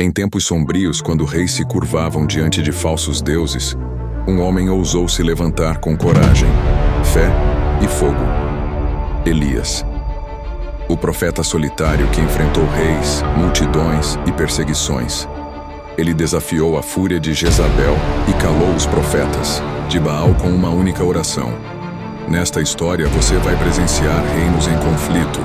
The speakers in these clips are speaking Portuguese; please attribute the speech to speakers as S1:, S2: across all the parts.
S1: Em tempos sombrios, quando reis se curvavam diante de falsos deuses, um homem ousou se levantar com coragem, fé e fogo. Elias. O profeta solitário que enfrentou reis, multidões e perseguições. Ele desafiou a fúria de Jezabel e calou os profetas de Baal com uma única oração. Nesta história você vai presenciar reinos em conflito,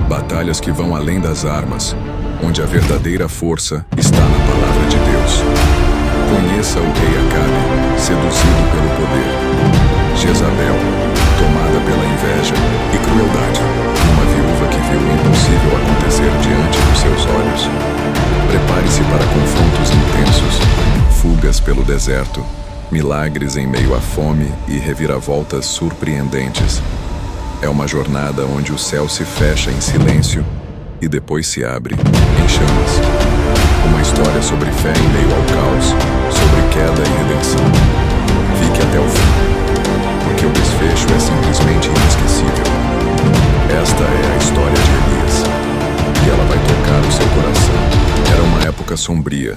S1: batalhas que vão além das armas, onde a verdadeira força está na palavra de Deus. Conheça o rei Acabe, seduzido pelo poder. Jezabel, tomada pela inveja e crueldade. Uma viúva que viu o impossível acontecer diante dos seus olhos. Prepare-se para confrontos intensos, fugas pelo deserto, milagres em meio à fome e reviravoltas surpreendentes. É uma jornada onde o céu se fecha em silêncio e depois se abre em chamas. Uma história sobre fé em meio ao caos, sobre queda e redenção. Fique até o fim, porque o desfecho é simplesmente inesquecível. Esta é a história de Elias, e ela vai tocar o seu coração. Era uma época sombria,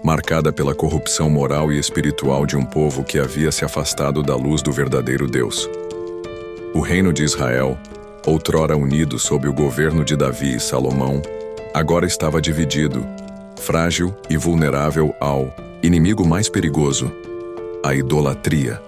S1: marcada pela corrupção moral e espiritual de um povo que havia se afastado da luz do verdadeiro Deus. O reino de Israel, outrora unido sob o governo de Davi e Salomão, agora estava dividido, frágil e vulnerável ao inimigo mais perigoso, a idolatria.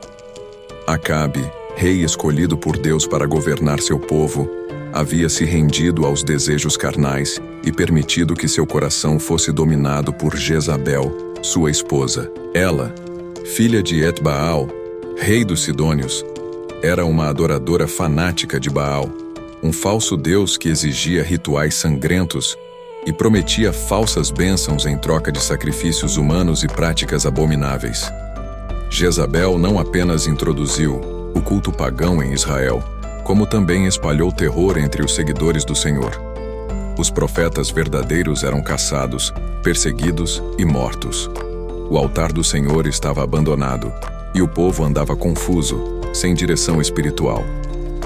S1: Acabe, rei escolhido por Deus para governar seu povo, havia se rendido aos desejos carnais e permitido que seu coração fosse dominado por Jezabel, sua esposa. Ela, filha de Et-Baal, rei dos Sidônios, era uma adoradora fanática de Baal, um falso deus que exigia rituais sangrentos e prometia falsas bênçãos em troca de sacrifícios humanos e práticas abomináveis. Jezabel não apenas introduziu o culto pagão em Israel, como também espalhou terror entre os seguidores do Senhor. Os profetas verdadeiros eram caçados, perseguidos e mortos. O altar do Senhor estava abandonado, e o povo andava confuso, sem direção espiritual.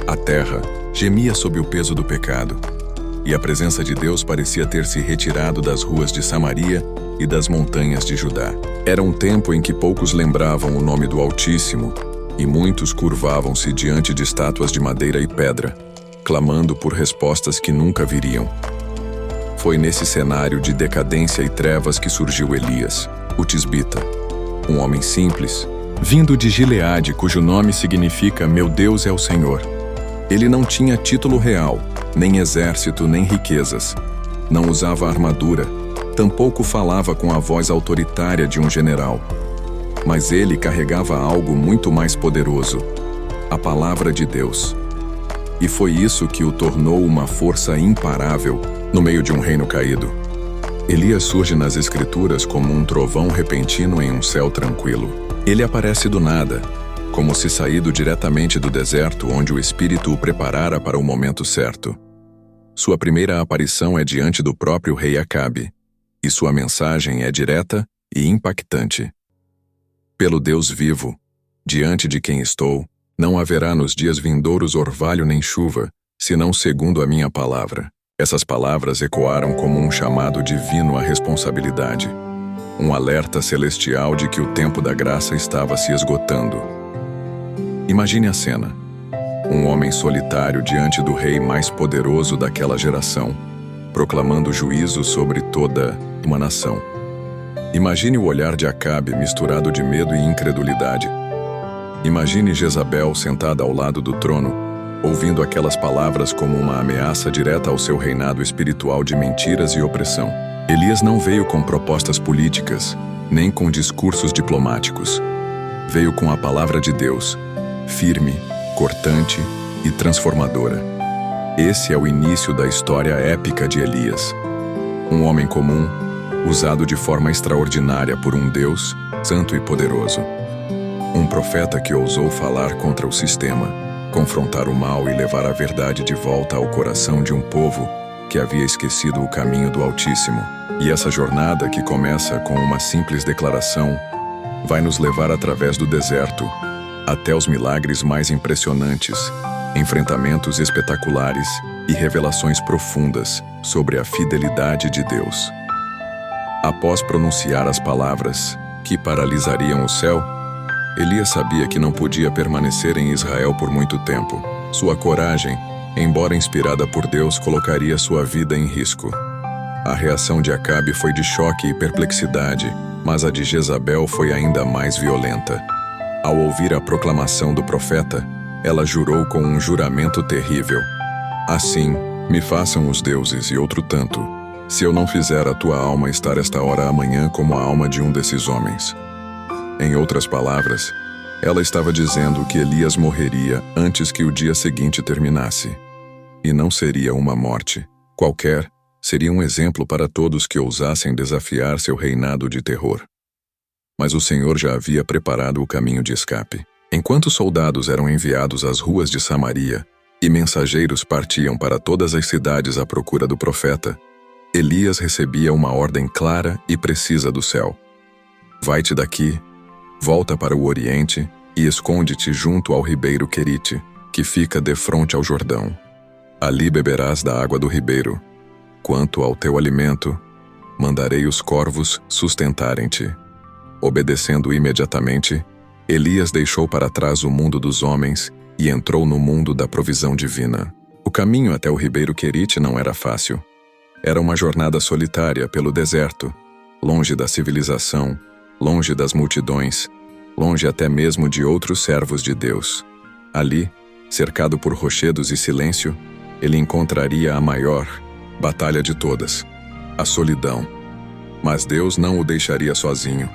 S1: A terra gemia sob o peso do pecado, e a presença de Deus parecia ter se retirado das ruas de Samaria e das montanhas de Judá. Era um tempo em que poucos lembravam o nome do Altíssimo, e muitos curvavam-se diante de estátuas de madeira e pedra, clamando por respostas que nunca viriam. Foi nesse cenário de decadência e trevas que surgiu Elias, o tisbita, um homem simples, vindo de Gileade, cujo nome significa Meu Deus é o Senhor. Ele não tinha título real, nem exército, nem riquezas. Não usava armadura, tampouco falava com a voz autoritária de um general. Mas ele carregava algo muito mais poderoso, a palavra de Deus. E foi isso que o tornou uma força imparável no meio de um reino caído. Elias surge nas Escrituras como um trovão repentino em um céu tranquilo. Ele aparece do nada, como se saído diretamente do deserto onde o Espírito o preparara para o momento certo. Sua primeira aparição é diante do próprio rei Acabe, e sua mensagem é direta e impactante. Pelo Deus vivo, diante de quem estou, não haverá nos dias vindouros orvalho nem chuva, senão segundo a minha palavra. Essas palavras ecoaram como um chamado divino à responsabilidade, um alerta celestial de que o tempo da graça estava se esgotando. Imagine a cena. Um homem solitário diante do rei mais poderoso daquela geração, proclamando juízo sobre toda uma nação. Imagine o olhar de Acabe misturado de medo e incredulidade. Imagine Jezabel sentada ao lado do trono, ouvindo aquelas palavras como uma ameaça direta ao seu reinado espiritual de mentiras e opressão. Elias não veio com propostas políticas, nem com discursos diplomáticos. Veio com a palavra de Deus, firme, cortante e transformadora. Esse é o início da história épica de Elias. Um homem comum, usado de forma extraordinária por um Deus santo e poderoso. Um profeta que ousou falar contra o sistema, confrontar o mal e levar a verdade de volta ao coração de um povo que havia esquecido o caminho do Altíssimo. E essa jornada, que começa com uma simples declaração, vai nos levar através do deserto, até os milagres mais impressionantes, enfrentamentos espetaculares e revelações profundas sobre a fidelidade de Deus. Após pronunciar as palavras que paralisariam o céu, Elias sabia que não podia permanecer em Israel por muito tempo. Sua coragem, embora inspirada por Deus, colocaria sua vida em risco. A reação de Acabe foi de choque e perplexidade, mas a de Jezabel foi ainda mais violenta. Ao ouvir a proclamação do profeta, ela jurou com um juramento terrível: assim me façam os deuses e outro tanto, se eu não fizer a tua alma estar esta hora amanhã como a alma de um desses homens. Em outras palavras, ela estava dizendo que Elias morreria antes que o dia seguinte terminasse. E não seria uma morte qualquer, seria um exemplo para todos que ousassem desafiar seu reinado de terror. Mas o Senhor já havia preparado o caminho de escape. Enquanto soldados eram enviados às ruas de Samaria e mensageiros partiam para todas as cidades à procura do profeta, Elias recebia uma ordem clara e precisa do céu: vai-te daqui, volta para o Oriente e esconde-te junto ao ribeiro Querite, que fica defronte ao Jordão. Ali beberás da água do ribeiro. Quanto ao teu alimento, mandarei os corvos sustentarem-te. Obedecendo imediatamente, Elias deixou para trás o mundo dos homens e entrou no mundo da provisão divina. O caminho até o ribeiro Querite não era fácil. Era uma jornada solitária pelo deserto, longe da civilização, longe das multidões, longe até mesmo de outros servos de Deus. Ali, cercado por rochedos e silêncio, ele encontraria a maior batalha de todas: a solidão. Mas Deus não o deixaria sozinho.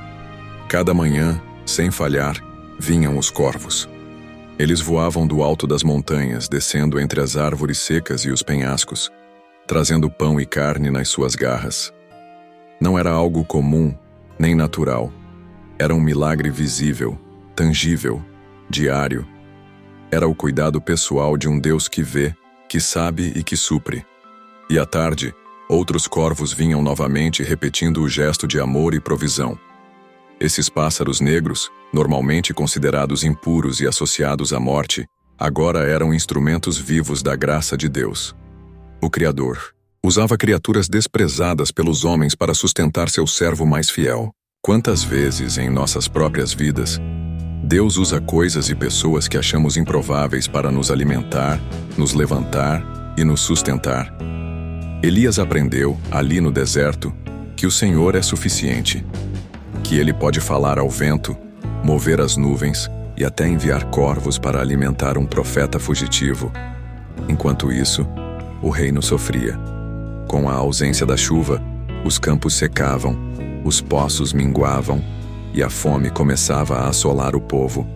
S1: Cada manhã, sem falhar, vinham os corvos. Eles voavam do alto das montanhas, descendo entre as árvores secas e os penhascos, trazendo pão e carne nas suas garras. Não era algo comum, nem natural. Era um milagre visível, tangível, diário. Era o cuidado pessoal de um Deus que vê, que sabe e que supre. E à tarde, outros corvos vinham novamente repetindo o gesto de amor e provisão. Esses pássaros negros, normalmente considerados impuros e associados à morte, agora eram instrumentos vivos da graça de Deus. O Criador usava criaturas desprezadas pelos homens para sustentar seu servo mais fiel. Quantas vezes em nossas próprias vidas, Deus usa coisas e pessoas que achamos improváveis para nos alimentar, nos levantar e nos sustentar. Elias aprendeu, ali no deserto, que o Senhor é suficiente, que ele pode falar ao vento, mover as nuvens e até enviar corvos para alimentar um profeta fugitivo. Enquanto isso, o reino sofria. Com a ausência da chuva, os campos secavam, os poços minguavam e a fome começava a assolar o povo.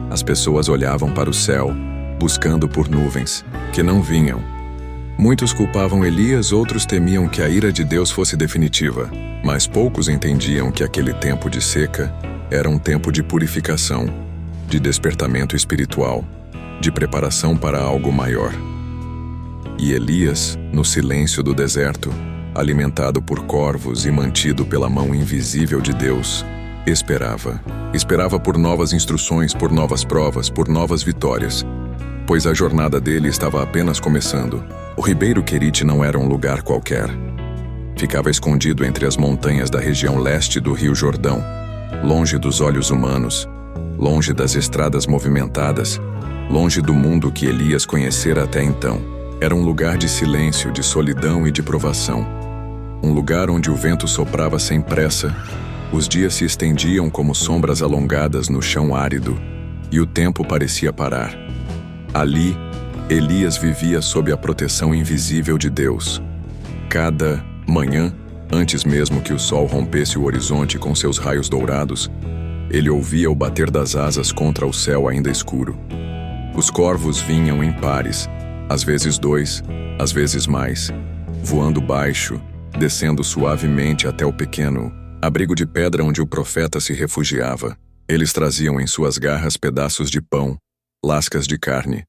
S1: As pessoas olhavam para o céu, buscando por nuvens, que não vinham. Muitos culpavam Elias, outros temiam que a ira de Deus fosse definitiva, mas poucos entendiam que aquele tempo de seca era um tempo de purificação, de despertamento espiritual, de preparação para algo maior. E Elias, no silêncio do deserto, alimentado por corvos e mantido pela mão invisível de Deus, esperava. Esperava por novas instruções, por novas provas, por novas vitórias, pois a jornada dele estava apenas começando. O ribeiro Querite não era um lugar qualquer. Ficava escondido entre as montanhas da região leste do Rio Jordão, longe dos olhos humanos, longe das estradas movimentadas, longe do mundo que Elias conhecera até então. Era um lugar de silêncio, de solidão e de provação. Um lugar onde o vento soprava sem pressa, os dias se estendiam como sombras alongadas no chão árido, e o tempo parecia parar. Ali, Elias vivia sob a proteção invisível de Deus. Cada manhã, antes mesmo que o sol rompesse o horizonte com seus raios dourados, ele ouvia o bater das asas contra o céu ainda escuro. Os corvos vinham em pares, às vezes 2, às vezes mais, voando baixo, descendo suavemente até o pequeno abrigo de pedra onde o profeta se refugiava. Eles traziam em suas garras pedaços de pão, lascas de carne,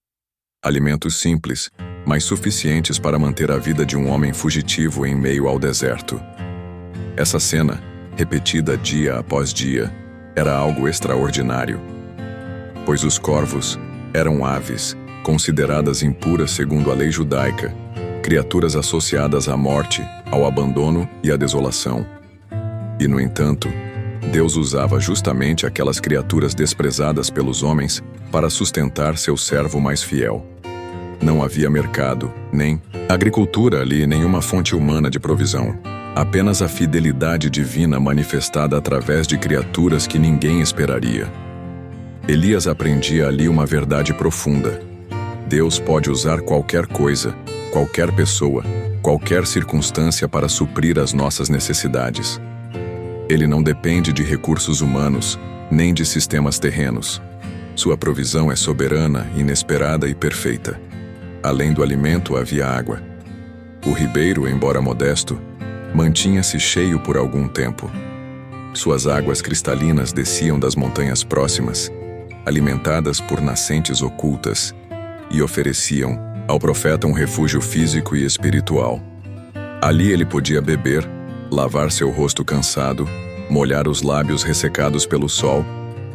S1: alimentos simples, mas suficientes para manter a vida de um homem fugitivo em meio ao deserto. Essa cena, repetida dia após dia, era algo extraordinário, pois os corvos eram aves, consideradas impuras segundo a lei judaica, criaturas associadas à morte, ao abandono e à desolação. E, no entanto, Deus usava justamente aquelas criaturas desprezadas pelos homens para sustentar seu servo mais fiel. Não havia mercado, nem agricultura ali, nenhuma fonte humana de provisão. Apenas a fidelidade divina manifestada através de criaturas que ninguém esperaria. Elias aprendia ali uma verdade profunda. Deus pode usar qualquer coisa, qualquer pessoa, qualquer circunstância para suprir as nossas necessidades. Ele não depende de recursos humanos, nem de sistemas terrenos. Sua provisão é soberana, inesperada e perfeita. Além do alimento havia água. O ribeiro, embora modesto, mantinha-se cheio por algum tempo. Suas águas cristalinas desciam das montanhas próximas, alimentadas por nascentes ocultas, e ofereciam ao profeta um refúgio físico e espiritual. Ali ele podia beber, lavar seu rosto cansado, molhar os lábios ressecados pelo sol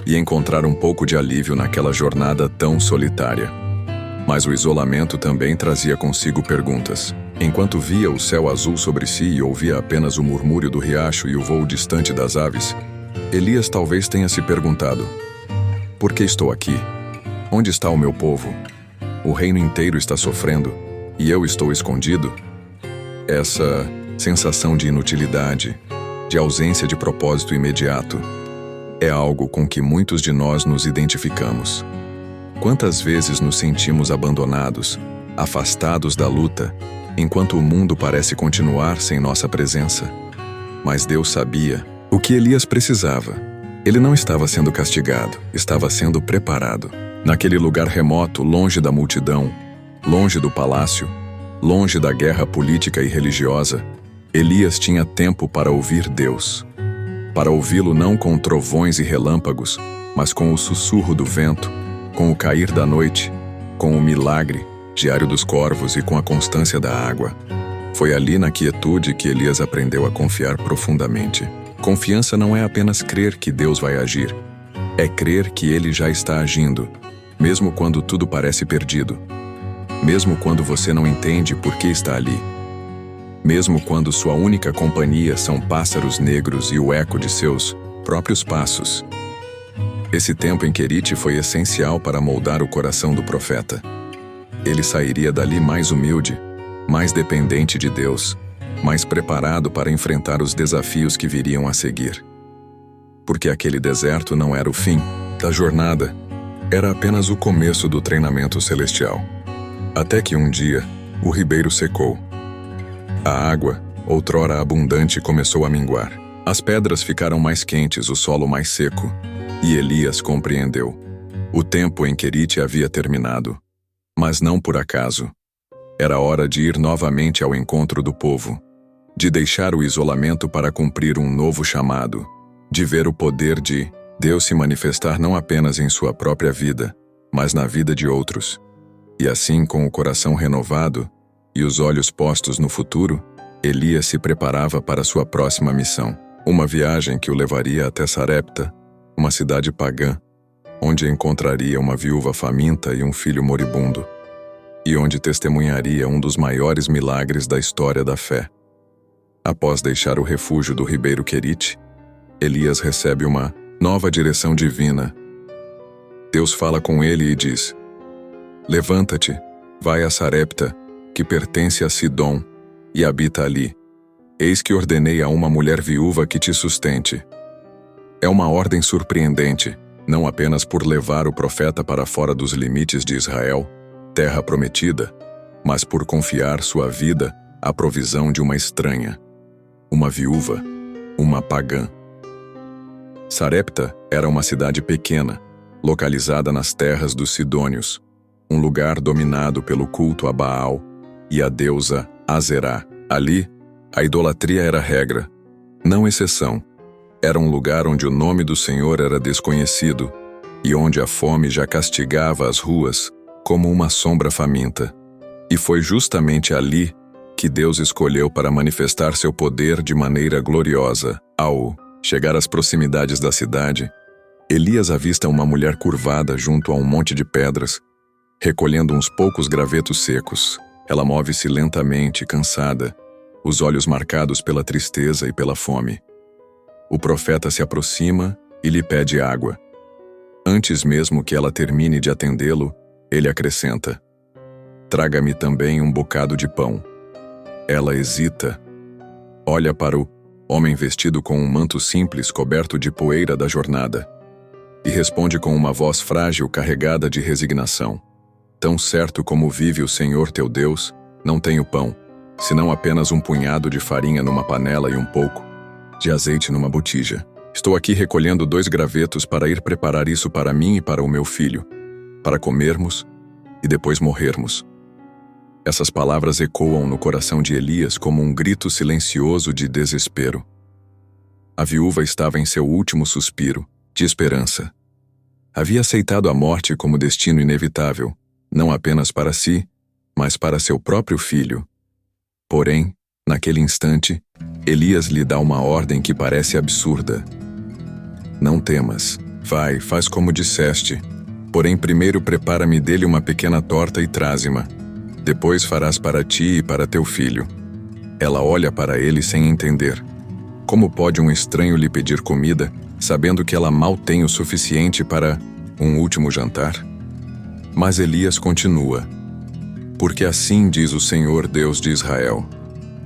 S1: e encontrar um pouco de alívio naquela jornada tão solitária. Mas o isolamento também trazia consigo perguntas. Enquanto via o céu azul sobre si e ouvia apenas o murmúrio do riacho e o voo distante das aves, Elias talvez tenha se perguntado: por que estou aqui? Onde está o meu povo? O reino inteiro está sofrendo e eu estou escondido? Essa sensação de inutilidade, de ausência de propósito imediato, é algo com que muitos de nós nos identificamos. Quantas vezes nos sentimos abandonados, afastados da luta, enquanto o mundo parece continuar sem nossa presença? Mas Deus sabia o que Elias precisava. Ele não estava sendo castigado, estava sendo preparado. Naquele lugar remoto, longe da multidão, longe do palácio, longe da guerra política e religiosa, Elias tinha tempo para ouvir Deus. Para ouvi-lo não com trovões e relâmpagos, mas com o sussurro do vento, com o cair da noite, com o milagre diário dos corvos e com a constância da água. Foi ali na quietude que Elias aprendeu a confiar profundamente. Confiança não é apenas crer que Deus vai agir. É crer que Ele já está agindo, mesmo quando tudo parece perdido. Mesmo quando você não entende por que está ali. Mesmo quando sua única companhia são pássaros negros e o eco de seus próprios passos. Esse tempo em Querite foi essencial para moldar o coração do profeta. Ele sairia dali mais humilde, mais dependente de Deus, mais preparado para enfrentar os desafios que viriam a seguir. Porque aquele deserto não era o fim da jornada, era apenas o começo do treinamento celestial. Até que um dia, o ribeiro secou. A água, outrora abundante, começou a minguar. As pedras ficaram mais quentes, o solo mais seco, e Elias compreendeu. O tempo em Querite havia terminado, mas não por acaso. Era hora de ir novamente ao encontro do povo, de deixar o isolamento para cumprir um novo chamado, de ver o poder de Deus se manifestar não apenas em sua própria vida, mas na vida de outros. E assim, com o coração renovado e os olhos postos no futuro, Elias se preparava para sua próxima missão. Uma viagem que o levaria até Sarepta, uma cidade pagã, onde encontraria uma viúva faminta e um filho moribundo, e onde testemunharia um dos maiores milagres da história da fé. Após deixar o refúgio do ribeiro Querite, Elias recebe uma nova direção divina. Deus fala com ele e diz: levanta-te, vai a Sarepta, que pertence a Sidom, e habita ali. Eis que ordenei a uma mulher viúva que te sustente. É uma ordem surpreendente, não apenas por levar o profeta para fora dos limites de Israel, terra prometida, mas por confiar sua vida à provisão de uma estranha, uma viúva, uma pagã. Sarepta era uma cidade pequena, localizada nas terras dos Sidônios, um lugar dominado pelo culto a Baal e a deusa Azerá. Ali, a idolatria era regra, não exceção. Era um lugar onde o nome do Senhor era desconhecido e onde a fome já castigava as ruas como uma sombra faminta. E foi justamente ali que Deus escolheu para manifestar seu poder de maneira gloriosa. Ao chegar às proximidades da cidade, Elias avista uma mulher curvada junto a um monte de pedras, recolhendo uns poucos gravetos secos. Ela move-se lentamente, cansada, os olhos marcados pela tristeza e pela fome. O profeta se aproxima e lhe pede água. Antes mesmo que ela termine de atendê-lo, ele acrescenta: traga-me também um bocado de pão. Ela hesita. Olha para o homem vestido com um manto simples coberto de poeira da jornada e responde com uma voz frágil carregada de resignação: tão certo como vive o Senhor teu Deus, não tenho pão, senão apenas um punhado de farinha numa panela e um pouco de azeite numa botija. Estou aqui recolhendo 2 gravetos para ir preparar isso para mim e para o meu filho, para comermos e depois morrermos. Essas palavras ecoam no coração de Elias como um grito silencioso de desespero. A viúva estava em seu último suspiro, de esperança. Havia aceitado a morte como destino inevitável, não apenas para si, mas para seu próprio filho. Porém, naquele instante, Elias lhe dá uma ordem que parece absurda. Não temas, vai, faz como disseste. Porém, primeiro prepara-me dele uma pequena torta e traze-ma. Depois farás para ti e para teu filho. Ela olha para ele sem entender. Como pode um estranho lhe pedir comida, sabendo que ela mal tem o suficiente para um último jantar? Mas Elias continua: porque assim diz o Senhor Deus de Israel: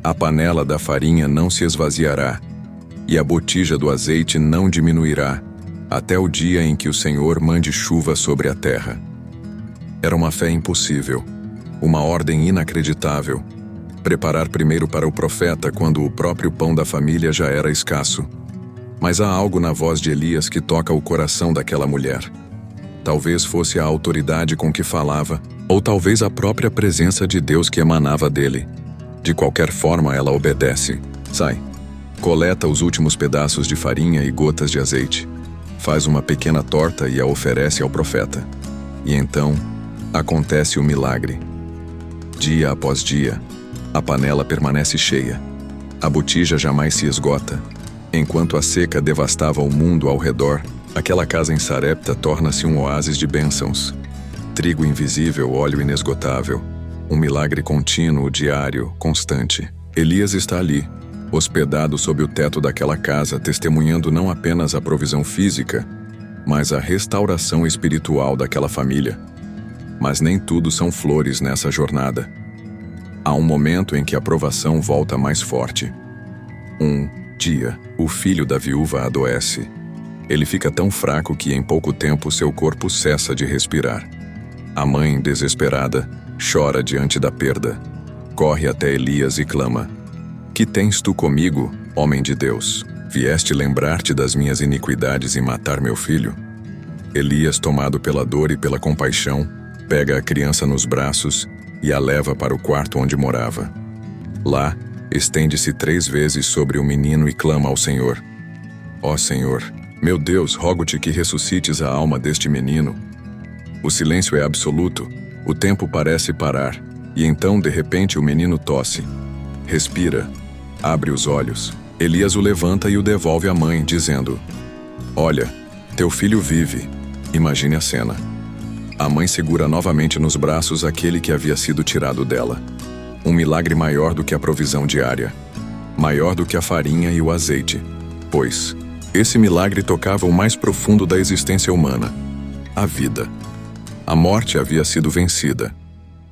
S1: a panela da farinha não se esvaziará, e a botija do azeite não diminuirá, até o dia em que o Senhor mande chuva sobre a terra. Era uma fé impossível, uma ordem inacreditável. Preparar primeiro para o profeta quando o próprio pão da família já era escasso. Mas há algo na voz de Elias que toca o coração daquela mulher. Talvez fosse a autoridade com que falava, ou talvez a própria presença de Deus que emanava dele. De qualquer forma, ela obedece. Sai. Coleta os últimos pedaços de farinha e gotas de azeite. Faz uma pequena torta e a oferece ao profeta. E então, acontece o milagre. Dia após dia, a panela permanece cheia. A botija jamais se esgota. Enquanto a seca devastava o mundo ao redor, aquela casa em Sarepta torna-se um oásis de bênçãos. Trigo invisível, óleo inesgotável. Um milagre contínuo, diário, constante. Elias está ali, hospedado sob o teto daquela casa, testemunhando não apenas a provisão física, mas a restauração espiritual daquela família. Mas nem tudo são flores nessa jornada. Há um momento em que a provação volta mais forte. Um dia, o filho da viúva adoece. Ele fica tão fraco que em pouco tempo seu corpo cessa de respirar. A mãe, desesperada, chora diante da perda. Corre até Elias e clama: que tens tu comigo, homem de Deus? Vieste lembrar-te das minhas iniquidades e matar meu filho? Elias, tomado pela dor e pela compaixão, pega a criança nos braços e a leva para o quarto onde morava. Lá, estende-se 3 vezes sobre o menino e clama ao Senhor: ó Senhor, meu Deus, rogo-te que ressuscites a alma deste menino. O silêncio é absoluto, o tempo parece parar, e então, de repente, o menino tosse. Respira, abre os olhos. Elias o levanta e o devolve à mãe, dizendo: olha, teu filho vive. Imagine a cena. A mãe segura novamente nos braços aquele que havia sido tirado dela. Um milagre maior do que a provisão diária. Maior do que a farinha e o azeite. Pois, esse milagre tocava o mais profundo da existência humana: a vida. A morte havia sido vencida.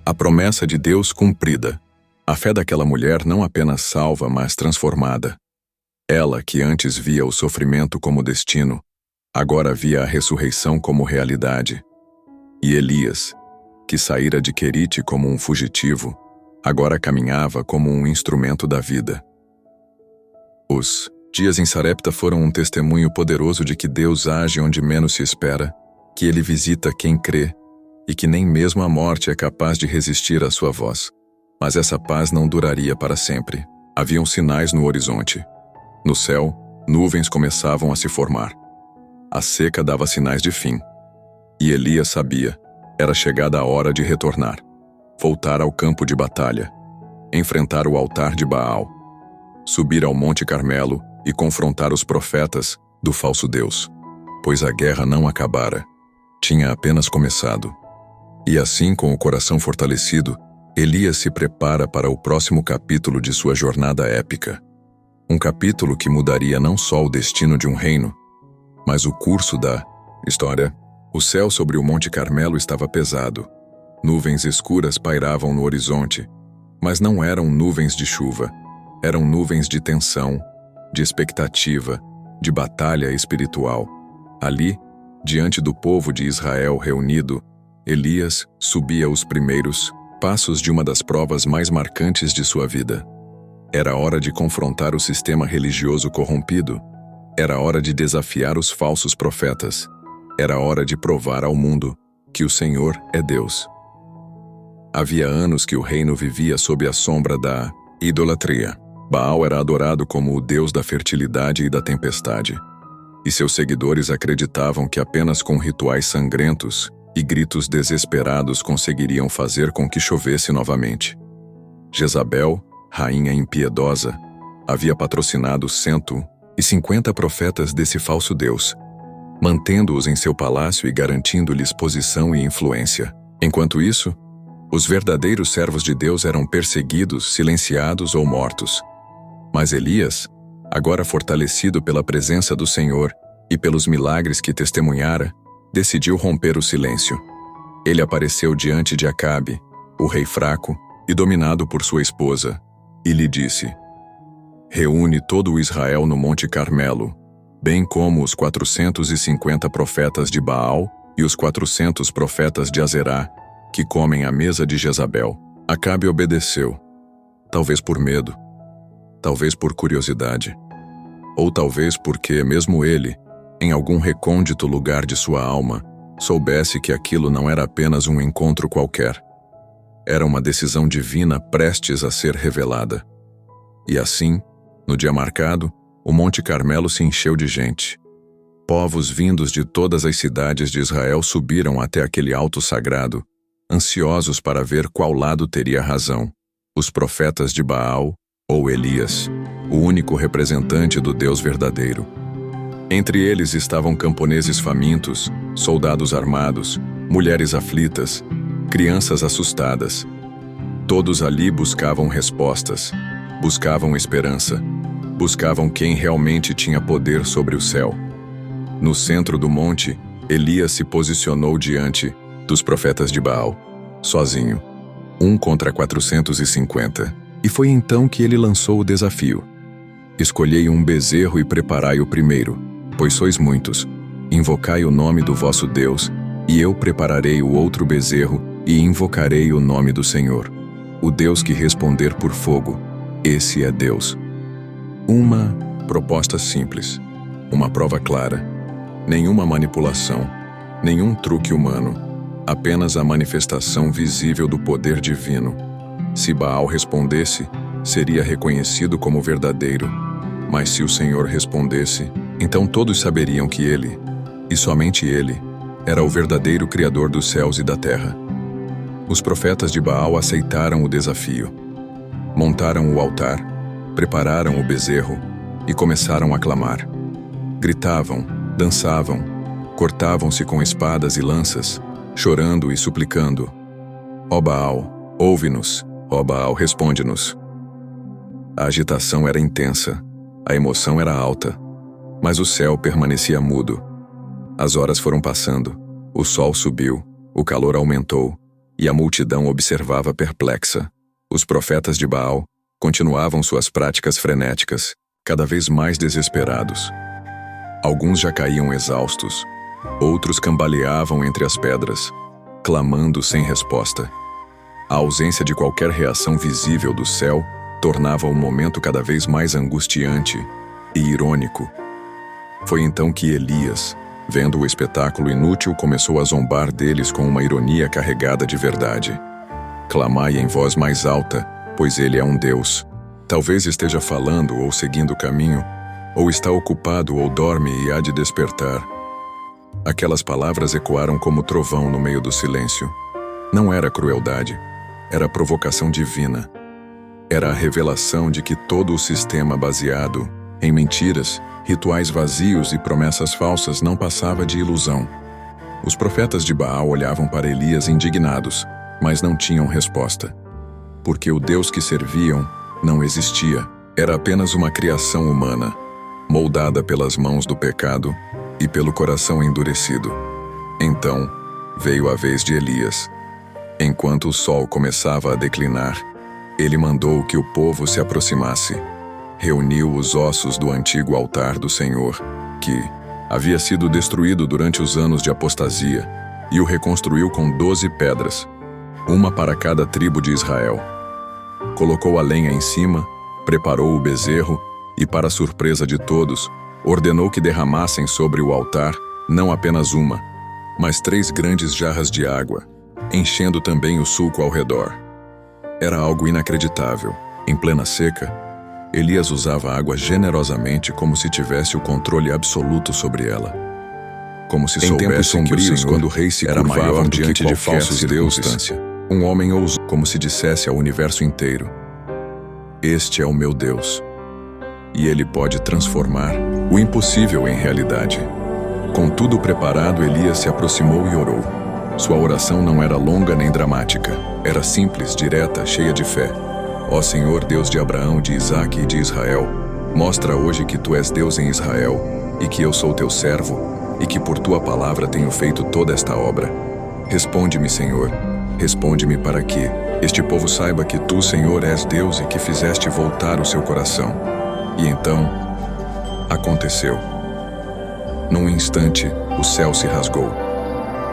S1: A promessa de Deus cumprida. A fé daquela mulher não apenas salva, mas transformada. Ela, que antes via o sofrimento como destino, agora via a ressurreição como realidade. E Elias, que saíra de Querite como um fugitivo, agora caminhava como um instrumento da vida. Os dias em Sarepta foram um testemunho poderoso de que Deus age onde menos se espera, que Ele visita quem crê, e que nem mesmo a morte é capaz de resistir à sua voz. Mas essa paz não duraria para sempre. Haviam sinais no horizonte. No céu, nuvens começavam a se formar. A seca dava sinais de fim. E Elias sabia, era chegada a hora de retornar. Voltar ao campo de batalha. Enfrentar o altar de Baal. Subir ao Monte Carmelo e confrontar os profetas do falso Deus. Pois a guerra não acabara. Tinha apenas começado. E assim, com o coração fortalecido, Elias se prepara para o próximo capítulo de sua jornada épica. Um capítulo que mudaria não só o destino de um reino, mas o curso da história. O céu sobre o Monte Carmelo estava pesado. Nuvens escuras pairavam no horizonte, mas não eram nuvens de chuva. Eram nuvens de tensão, de expectativa, de batalha espiritual. Ali, diante do povo de Israel reunido, Elias subia os primeiros passos de uma das provas mais marcantes de sua vida. Era hora de confrontar o sistema religioso corrompido. Era hora de desafiar os falsos profetas. Era hora de provar ao mundo que o Senhor é Deus. Havia anos que o reino vivia sob a sombra da idolatria. Baal era adorado como o deus da fertilidade e da tempestade. E seus seguidores acreditavam que apenas com rituais sangrentos e gritos desesperados conseguiriam fazer com que chovesse novamente. Jezabel, rainha impiedosa, havia patrocinado 150 profetas desse falso deus, mantendo-os em seu palácio e garantindo-lhes posição e influência. Enquanto isso, os verdadeiros servos de Deus eram perseguidos, silenciados ou mortos. Mas Elias, agora fortalecido pela presença do Senhor e pelos milagres que testemunhara, decidiu romper o silêncio. Ele apareceu diante de Acabe, o rei fraco e dominado por sua esposa, e lhe disse: reúne todo o Israel no Monte Carmelo, bem como os 450 profetas de Baal e os 400 profetas de Azerá, que comem à mesa de Jezabel. Acabe obedeceu, talvez por medo, talvez por curiosidade, ou talvez porque mesmo ele, em algum recôndito lugar de sua alma, soubesse que aquilo não era apenas um encontro qualquer. Era uma decisão divina prestes a ser revelada. E assim, no dia marcado, o Monte Carmelo se encheu de gente. Povos vindos de todas as cidades de Israel subiram até aquele alto sagrado, ansiosos para ver qual lado teria razão, os profetas de Baal ou Elias, o único representante do Deus verdadeiro. Entre eles estavam camponeses famintos, soldados armados, mulheres aflitas, crianças assustadas. Todos ali buscavam respostas, buscavam esperança, buscavam quem realmente tinha poder sobre o céu. No centro do monte, Elias se posicionou diante dos profetas de Baal, sozinho, 1 contra 450. E foi então que ele lançou o desafio: escolhei um bezerro e preparai o primeiro, pois sois muitos. Invocai o nome do vosso Deus, e eu prepararei o outro bezerro e invocarei o nome do Senhor. O Deus que responder por fogo, esse é Deus. Uma proposta simples, uma prova clara, nenhuma manipulação, nenhum truque humano, apenas a manifestação visível do poder divino. Se Baal respondesse, seria reconhecido como verdadeiro, mas se o Senhor respondesse, então todos saberiam que ele, e somente ele, era o verdadeiro Criador dos céus e da terra. Os profetas de Baal aceitaram o desafio. Montaram o altar, prepararam o bezerro e começaram a clamar. Gritavam, dançavam, cortavam-se com espadas e lanças, chorando e suplicando: ó Baal, ouve-nos, ó Baal, responde-nos. A agitação era intensa, a emoção era alta, mas o céu permanecia mudo. As horas foram passando, o sol subiu, o calor aumentou, e a multidão observava perplexa. Os profetas de Baal continuavam suas práticas frenéticas, cada vez mais desesperados. Alguns já caíam exaustos, outros cambaleavam entre as pedras, clamando sem resposta. A ausência de qualquer reação visível do céu tornava o momento cada vez mais angustiante e irônico. Foi então que Elias, vendo o espetáculo inútil, começou a zombar deles com uma ironia carregada de verdade. Clamai em voz mais alta, pois ele é um Deus. Talvez esteja falando ou seguindo o caminho, ou está ocupado ou dorme e há de despertar. Aquelas palavras ecoaram como trovão no meio do silêncio. Não era crueldade, era provocação divina. Era a revelação de que todo o sistema baseado em mentiras, rituais vazios e promessas falsas não passava de ilusão. Os profetas de Baal olhavam para Elias indignados, mas não tinham resposta. Porque o Deus que serviam não existia, Era apenas uma criação humana, moldada pelas mãos do pecado e pelo coração endurecido. Então, veio a vez de Elias. Enquanto o sol começava a declinar, ele mandou que o povo se aproximasse. Reuniu os ossos do antigo altar do Senhor, que havia sido destruído durante os anos de apostasia, e o reconstruiu com 12 pedras, uma para cada tribo de Israel. Colocou a lenha em cima, preparou o bezerro e, para surpresa de todos, ordenou que derramassem sobre o altar não apenas uma, mas 3 grandes jarras de água, enchendo também o sulco ao redor. Era algo inacreditável. Em plena seca, Elias usava a água generosamente como se tivesse o controle absoluto sobre ela. Como se soubessem que o Senhor, quando o rei se curvava diante de falsos deuses, um homem ousou, como se dissesse ao universo inteiro: "Este é o meu Deus, e ele pode transformar o impossível em realidade." Com tudo preparado, Elias se aproximou e orou. Sua oração não era longa nem dramática. Era simples, direta, cheia de fé. Ó Senhor, Deus de Abraão, de Isaque e de Israel, mostra hoje que Tu és Deus em Israel, e que eu sou Teu servo, e que por Tua palavra tenho feito toda esta obra. Responde-me, Senhor, responde-me para que este povo saiba que Tu, Senhor, és Deus e que fizeste voltar o seu coração. E então, aconteceu. Num instante, o céu se rasgou.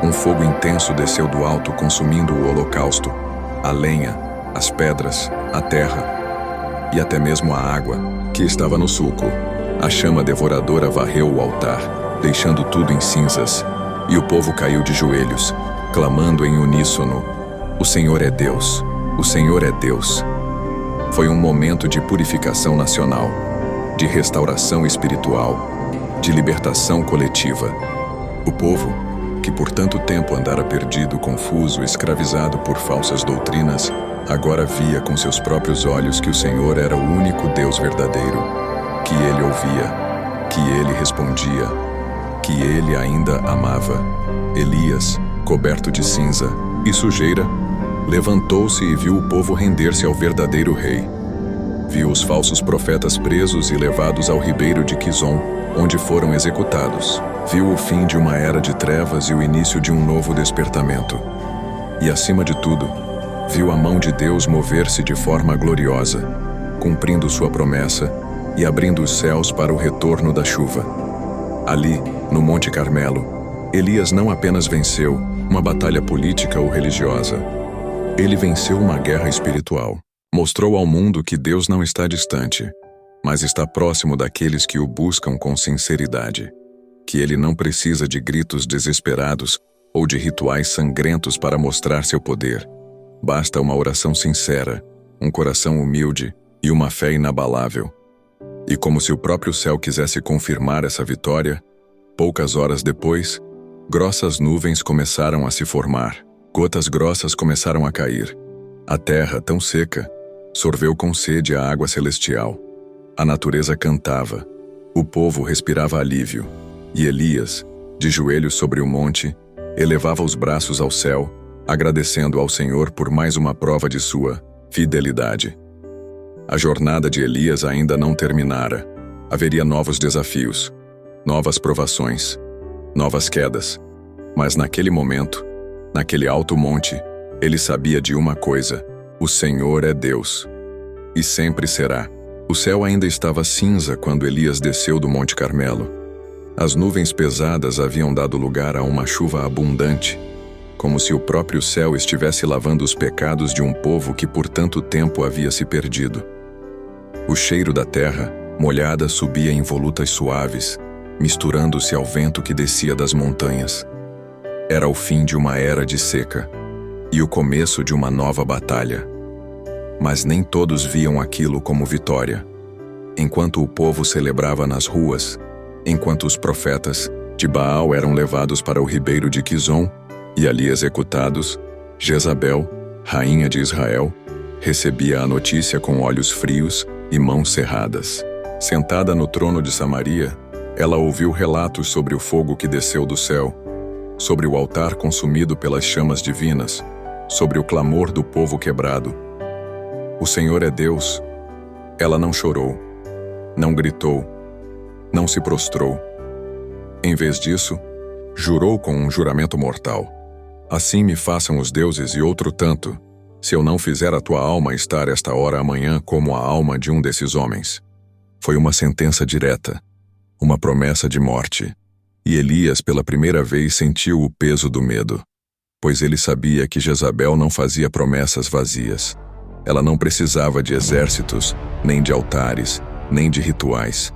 S1: Um fogo intenso desceu do alto, consumindo o holocausto, a lenha, as pedras, a terra e até mesmo a água que estava no sulco. A chama devoradora varreu o altar, deixando tudo em cinzas, e o povo caiu de joelhos, clamando em uníssono: "O Senhor é Deus, o Senhor é Deus." Foi um momento de purificação nacional, de restauração espiritual, de libertação coletiva. O povo, que por tanto tempo andara perdido, confuso, escravizado por falsas doutrinas, agora via com seus próprios olhos que o Senhor era o único Deus verdadeiro, que ele ouvia, que ele respondia, que ele ainda amava. Elias, coberto de cinza e sujeira, levantou-se e viu o povo render-se ao verdadeiro rei. Viu os falsos profetas presos e levados ao ribeiro de Quizon, onde foram executados. Viu o fim de uma era de trevas e o início de um novo despertamento. E, acima de tudo, viu a mão de Deus mover-se de forma gloriosa, cumprindo sua promessa e abrindo os céus para o retorno da chuva. Ali, no Monte Carmelo, Elias não apenas venceu uma batalha política ou religiosa. Ele venceu uma guerra espiritual. Mostrou ao mundo que Deus não está distante, mas está próximo daqueles que o buscam com sinceridade. Que ele não precisa de gritos desesperados ou de rituais sangrentos para mostrar seu poder. Basta uma oração sincera, um coração humilde e uma fé inabalável. E como se o próprio céu quisesse confirmar essa vitória, poucas horas depois, grossas nuvens começaram a se formar. Gotas grossas começaram a cair. A terra, tão seca, sorveu com sede a água celestial. A natureza cantava. O povo respirava alívio. E Elias, de joelhos sobre o monte, elevava os braços ao céu, agradecendo ao Senhor por mais uma prova de sua fidelidade. A jornada de Elias ainda não terminara. Haveria novos desafios, novas provações, novas quedas. Mas naquele momento, naquele alto monte, ele sabia de uma coisa: o Senhor é Deus. E sempre será. O céu ainda estava cinza quando Elias desceu do Monte Carmelo. As nuvens pesadas haviam dado lugar a uma chuva abundante, como se o próprio céu estivesse lavando os pecados de um povo que por tanto tempo havia se perdido. O cheiro da terra, molhada, subia em volutas suaves, misturando-se ao vento que descia das montanhas. Era o fim de uma era de seca e o começo de uma nova batalha. Mas nem todos viam aquilo como vitória. Enquanto o povo celebrava nas ruas, enquanto os profetas de Baal eram levados para o ribeiro de Quizon e ali executados, Jezabel, rainha de Israel, recebia a notícia com olhos frios e mãos cerradas. Sentada no trono de Samaria, ela ouviu relatos sobre o fogo que desceu do céu, sobre o altar consumido pelas chamas divinas, sobre o clamor do povo quebrado. O Senhor é Deus, Ela não chorou, não gritou, não se prostrou. Em vez disso, jurou com um juramento mortal: assim me façam os deuses e outro tanto, se eu não fizer a tua alma estar esta hora amanhã como a alma de um desses homens. Foi uma sentença direta, uma promessa de morte, e Elias pela primeira vez sentiu o peso do medo, pois ele sabia que Jezabel não fazia promessas vazias. Ela não precisava de exércitos, nem de altares, nem de rituais.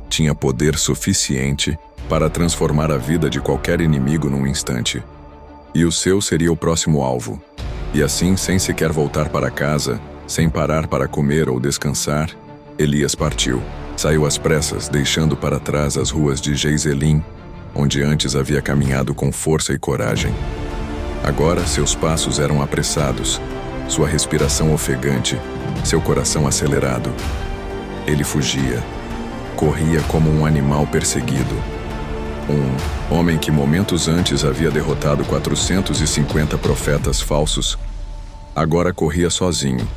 S1: Tinha poder suficiente para transformar a vida de qualquer inimigo num instante. E o seu seria o próximo alvo. E assim, sem sequer voltar para casa, sem parar para comer ou descansar, Elias partiu. Saiu às pressas, deixando para trás as ruas de Jeizelim, onde antes havia caminhado com força e coragem. Agora seus passos eram apressados, sua respiração ofegante, seu coração acelerado. Ele fugia, corria como um animal perseguido. Um homem que momentos antes havia derrotado 450 profetas falsos, agora corria sozinho,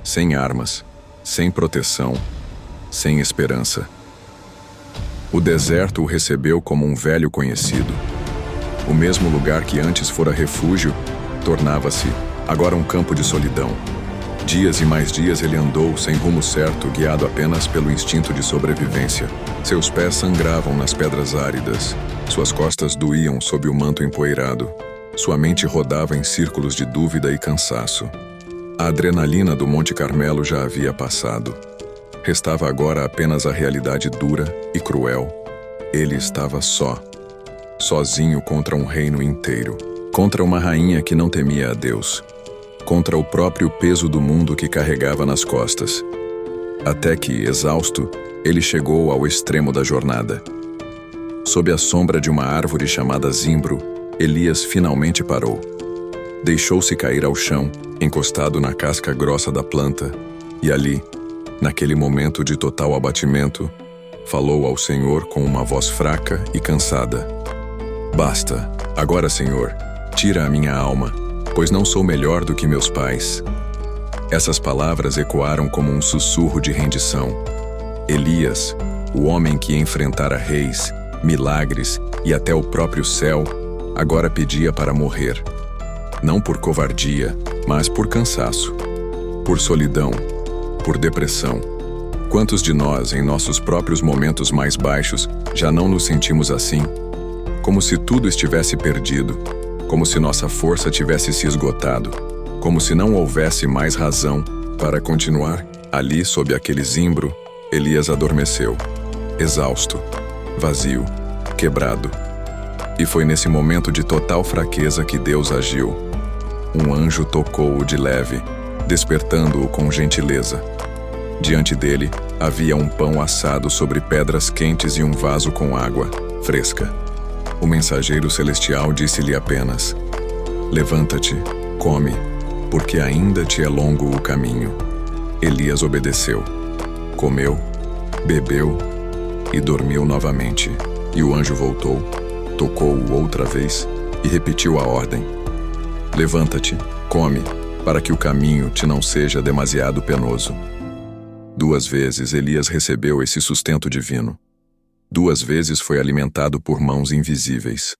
S1: sem armas, sem proteção, sem esperança. O deserto o recebeu como um velho conhecido. O mesmo lugar que antes fora refúgio, tornava-se agora um campo de solidão. Dias e mais dias ele andou sem rumo certo, guiado apenas pelo instinto de sobrevivência. Seus pés sangravam nas pedras áridas, suas costas doíam sob o manto empoeirado, sua mente rodava em círculos de dúvida e cansaço. A adrenalina do Monte Carmelo já havia passado. Restava agora apenas a realidade dura e cruel. Ele estava só, sozinho contra um reino inteiro, contra uma rainha que não temia a Deus, contra o próprio peso do mundo que carregava nas costas. Até que, exausto, ele chegou ao extremo da jornada. Sob a sombra de uma árvore chamada Zimbro, Elias finalmente parou. Deixou-se cair ao chão, encostado na casca grossa da planta, e ali, naquele momento de total abatimento, falou ao Senhor com uma voz fraca e cansada: Basta, agora, Senhor, tira a minha alma, pois não sou melhor do que meus pais. Essas palavras ecoaram como um sussurro de rendição. Elias, o homem que enfrentara reis, milagres e até o próprio céu, agora pedia para morrer. Não por covardia, mas por cansaço, por solidão, por depressão. Quantos de nós, em nossos próprios momentos mais baixos, já não nos sentimos assim? Como se tudo estivesse perdido, como se nossa força tivesse se esgotado, como se não houvesse mais razão para continuar. Ali, sob aquele zimbro, Elias adormeceu, exausto, vazio, quebrado. E foi nesse momento de total fraqueza que Deus agiu. Um anjo tocou-o de leve, despertando-o com gentileza. Diante dele, havia um pão assado sobre pedras quentes e um vaso com água fresca. O mensageiro celestial disse-lhe apenas: Levanta-te, come, porque ainda te é longo o caminho. Elias obedeceu. Comeu, bebeu e dormiu novamente. E o anjo voltou, tocou-o outra vez e repetiu a ordem: Levanta-te, come, para que o caminho te não seja demasiado penoso. 2 vezes Elias recebeu esse sustento divino. 2 vezes foi alimentado por mãos invisíveis.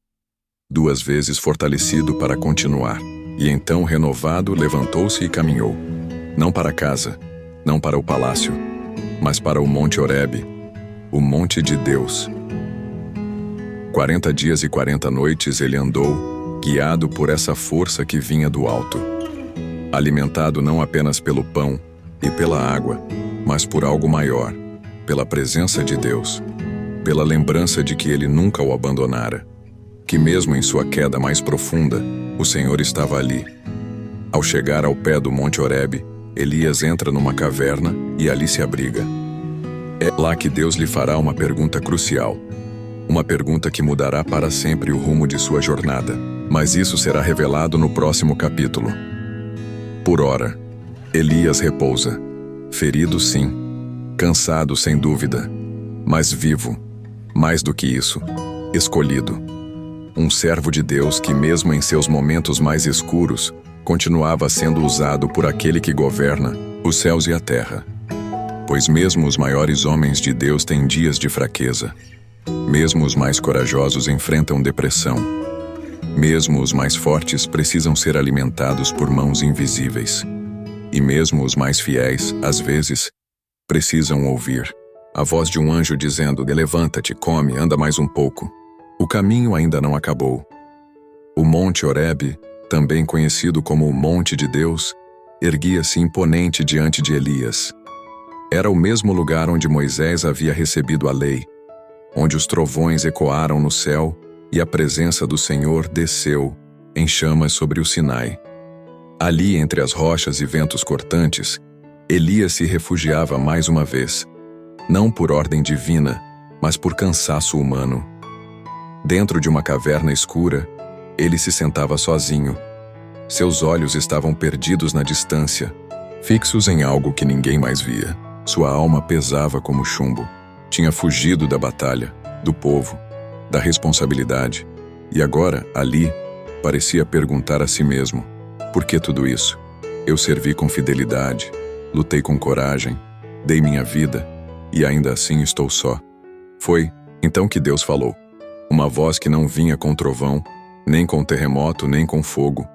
S1: 2 vezes fortalecido para continuar. E então, renovado, levantou-se e caminhou. Não para casa, não para o palácio, mas para o Monte Horebe, o monte de Deus. 40 dias e 40 noites ele andou, guiado por essa força que vinha do alto. Alimentado não apenas pelo pão e pela água, mas por algo maior, pela presença de Deus, pela lembrança de que ele nunca o abandonara, que mesmo em sua queda mais profunda, o Senhor estava ali. Ao chegar ao pé do Monte Horebe, Elias entra numa caverna e ali se abriga. É lá que Deus lhe fará uma pergunta crucial, uma pergunta que mudará para sempre o rumo de sua jornada, mas isso será revelado no próximo capítulo. Por ora, Elias repousa, ferido sim, cansado sem dúvida, mas vivo, mais do que isso, escolhido. Um servo de Deus que mesmo em seus momentos mais escuros, continuava sendo usado por aquele que governa os céus e a terra. pois mesmo os maiores homens de Deus têm dias de fraqueza. Mesmo os mais corajosos enfrentam depressão. Mesmo os mais fortes precisam ser alimentados por mãos invisíveis. E mesmo os mais fiéis, às vezes, precisam ouvir a voz de um anjo dizendo: levanta-te, come, anda mais um pouco. O caminho ainda não acabou. O Monte Horebe, também conhecido como o Monte de Deus, erguia-se imponente diante de Elias. Era o mesmo lugar onde Moisés havia recebido a lei, onde os trovões ecoaram no céu e a presença do Senhor desceu em chamas sobre o Sinai. Ali, entre as rochas e ventos cortantes, Elias se refugiava mais uma vez, não por ordem divina, mas por cansaço humano. Dentro de uma caverna escura, ele se sentava sozinho. Seus olhos estavam perdidos na distância, fixos em algo que ninguém mais via. Sua alma pesava como chumbo. Tinha fugido da batalha, do povo, da responsabilidade. E agora, ali, parecia perguntar a si mesmo: por que tudo isso? Eu servi com fidelidade, lutei com coragem, dei minha vida, e ainda assim estou só. Foi então que Deus falou. Uma voz que não vinha com trovão, nem com terremoto, nem com fogo,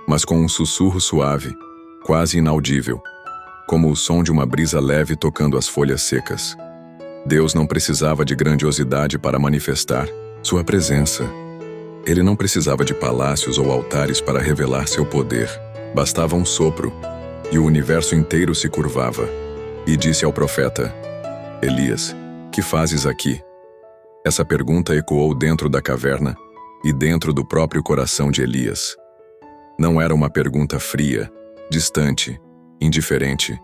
S1: mas com um sussurro suave, quase inaudível, como o som de uma brisa leve tocando as folhas secas. Deus não precisava de grandiosidade para manifestar sua presença. Ele não precisava de palácios ou altares para revelar seu poder. Bastava um sopro, e o universo inteiro se curvava. E disse ao profeta: Elias, que fazes aqui? Essa pergunta ecoou dentro da caverna e dentro do próprio coração de Elias. Não era uma pergunta fria, distante, indiferente.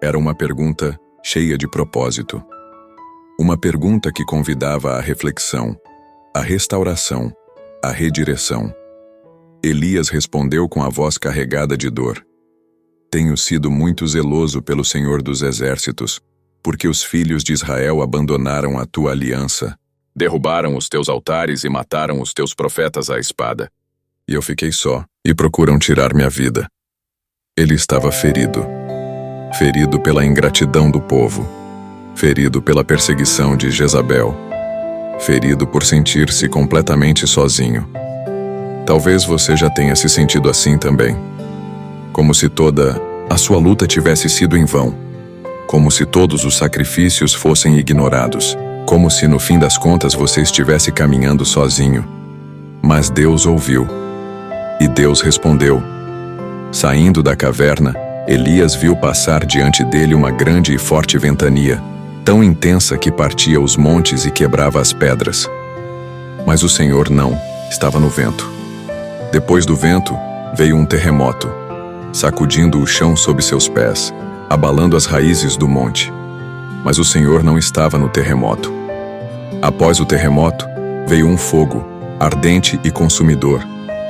S1: Era uma pergunta cheia de propósito. Uma pergunta que convidava à reflexão, à restauração, à redireção. Elias respondeu com a voz carregada de dor: Tenho sido muito zeloso pelo Senhor dos Exércitos, porque os filhos de Israel abandonaram a tua aliança, derrubaram os teus altares e mataram os teus profetas à espada. E eu fiquei só, e procuram tirar minha vida. Ele estava ferido. Ferido pela ingratidão do povo. Ferido pela perseguição de Jezabel. Ferido por sentir-se completamente sozinho. Talvez você já tenha se sentido assim também. Como se toda a sua luta tivesse sido em vão. Como se todos os sacrifícios fossem ignorados. Como se no fim das contas você estivesse caminhando sozinho. Mas Deus ouviu. E Deus respondeu. Saindo da caverna, Elias viu passar diante dele uma grande e forte ventania, tão intensa que partia os montes e quebrava as pedras. Mas o Senhor não estava no vento. Depois do vento, veio um terremoto, sacudindo o chão sob seus pés, abalando as raízes do monte. Mas o Senhor não estava no terremoto. Após o terremoto, veio um fogo, ardente e consumidor,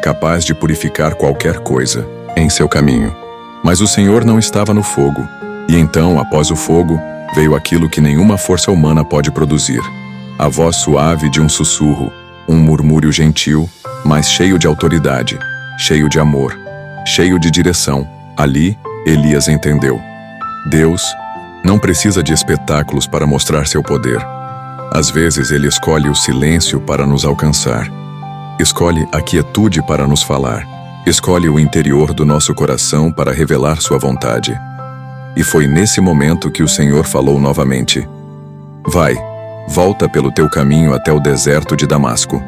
S1: capaz de purificar qualquer coisa em seu caminho. Mas o Senhor não estava no fogo. E então, após o fogo, veio aquilo que nenhuma força humana pode produzir. A voz suave de um sussurro, um murmúrio gentil, mas cheio de autoridade, cheio de amor, cheio de direção. Ali, Elias entendeu. Deus não precisa de espetáculos para mostrar seu poder. Às vezes ele escolhe o silêncio para nos alcançar. Escolhe a quietude para nos falar. Escolhe o interior do nosso coração para revelar sua vontade. E foi nesse momento que o Senhor falou novamente: Vai, volta pelo teu caminho até o deserto de Damasco.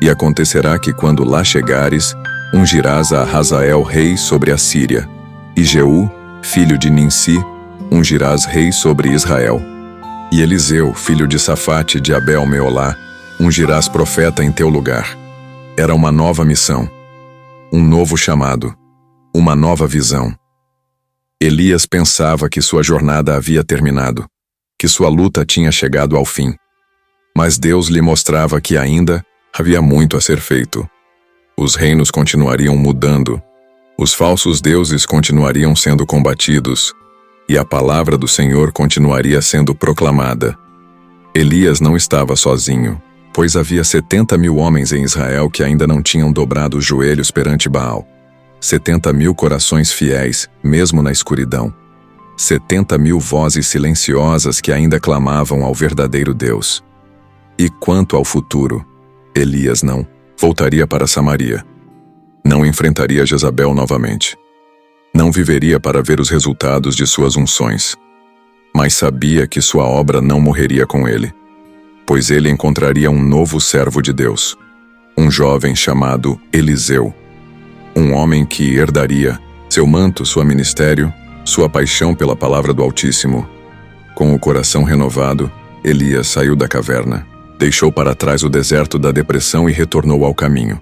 S1: E acontecerá que quando lá chegares, ungirás a Hazael rei sobre a Síria, e Jeú, filho de Ninsi, ungirás rei sobre Israel. E Eliseu, filho de Safate de Abel-Meolá, ungirás profeta em teu lugar. Era uma nova missão, um novo chamado, uma nova visão. Elias pensava que sua jornada havia terminado, que sua luta tinha chegado ao fim. Mas Deus lhe mostrava que ainda havia muito a ser feito. Os reinos continuariam mudando, os falsos deuses continuariam sendo combatidos, e a palavra do Senhor continuaria sendo proclamada. Elias não estava sozinho, pois havia 70.000 homens em Israel que ainda não tinham dobrado os joelhos perante Baal. 70.000 corações fiéis, mesmo na escuridão. 70.000 vozes silenciosas que ainda clamavam ao verdadeiro Deus. E quanto ao futuro, Elias não voltaria para Samaria. Não enfrentaria Jezabel novamente. Não viveria para ver os resultados de suas unções. Mas sabia que sua obra não morreria com ele, pois ele encontraria um novo servo de Deus, um jovem chamado Eliseu, um homem que herdaria seu manto, seu ministério, sua paixão pela palavra do Altíssimo. Com o coração renovado, Elias saiu da caverna, deixou para trás o deserto da depressão e retornou ao caminho,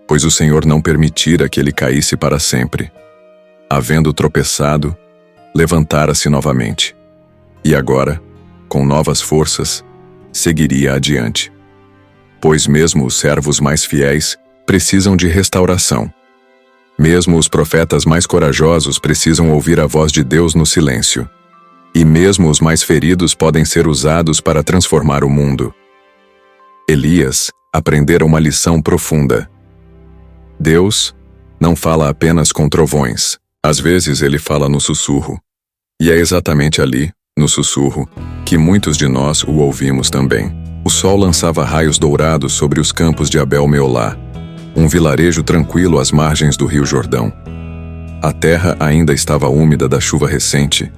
S1: pois o Senhor não permitira que ele caísse para sempre. Havendo tropeçado, levantara-se novamente, e agora, com novas forças, seguiria adiante. Pois mesmo os servos mais fiéis precisam de restauração. Mesmo os profetas mais corajosos precisam ouvir a voz de Deus no silêncio. E mesmo os mais feridos podem ser usados para transformar o mundo. Elias aprendera uma lição profunda. Deus não fala apenas com trovões. Às vezes ele fala no sussurro. E é exatamente ali, no sussurro, que muitos de nós o ouvimos também. O sol lançava raios dourados sobre os campos de Abel-Meolá, um vilarejo tranquilo às margens do rio Jordão. A terra ainda estava úmida da chuva recente,